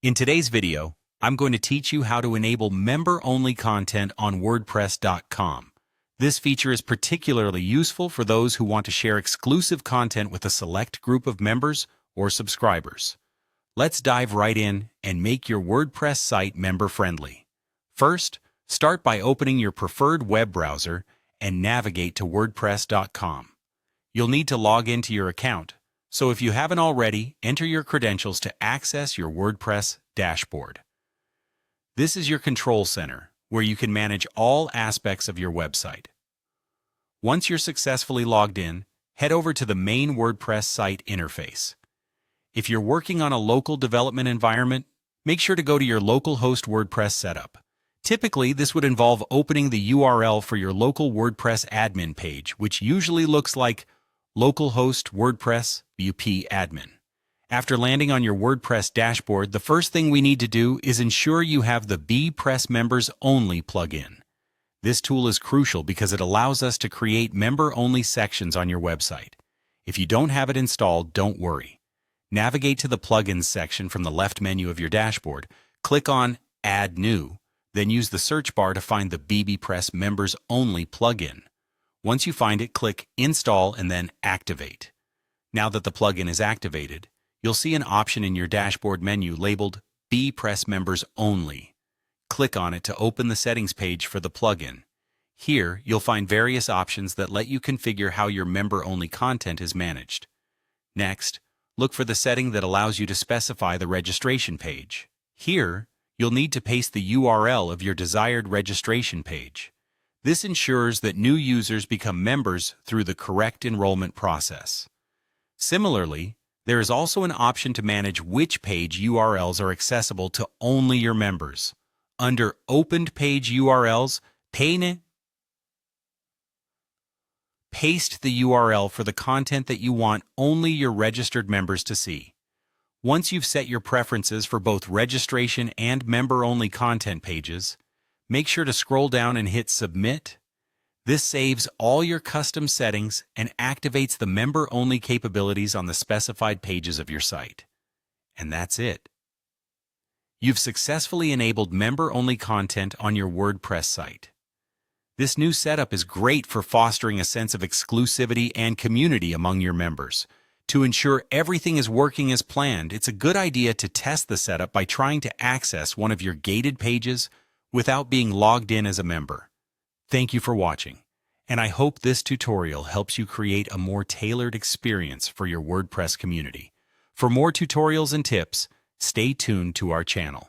In today's video, I'm going to teach you how to enable member-only content on WordPress.com. This feature is particularly useful for those who want to share exclusive content with a select group of members or subscribers. Let's dive right in and make your WordPress site member-friendly. First, start by opening your preferred web browser and navigate to WordPress.com. You'll need to log into your account, so if you haven't already, enter your credentials to access your WordPress dashboard. This is your control center, where you can manage all aspects of your website. Once you're successfully logged in, head over to the main WordPress site interface. If you're working on a local development environment, make sure to go to your localhost WordPress setup. Typically, this would involve opening the URL for your local WordPress admin page, which usually looks like localhost WordPress WP admin. After landing on your WordPress dashboard, the first thing we need to do is ensure you have the bbPress Members Only plugin. This tool is crucial because it allows us to create member-only sections on your website. If you don't have it installed, don't worry. Navigate to the Plugins section from the left menu of your dashboard, click on Add New, then use the search bar to find the bbPress Members Only plugin. Once you find it, click Install and then Activate. Now that the plugin is activated, you'll see an option in your dashboard menu labeled bbPress Members Only. Click on it to open the settings page for the plugin. Here, you'll find various options that let you configure how your member-only content is managed. Next, look for the setting that allows you to specify the registration page. Here, you'll need to paste the URL of your desired registration page. This ensures that new users become members through the correct enrollment process. Similarly, there is also an option to manage which page URLs are accessible to only your members. Under Opened Page URLs, paste the URL for the content that you want only your registered members to see. Once you've set your preferences for both registration and member-only content pages, make sure to scroll down and hit Submit. This saves all your custom settings and activates the member-only capabilities on the specified pages of your site. And that's it. You've successfully enabled member-only content on your WordPress site. This new setup is great for fostering a sense of exclusivity and community among your members. To ensure everything is working as planned, it's a good idea to test the setup by trying to access one of your gated pages without being logged in as a member. Thank you for watching, and I hope this tutorial helps you create a more tailored experience for your WordPress community. For more tutorials and tips, stay tuned to our channel.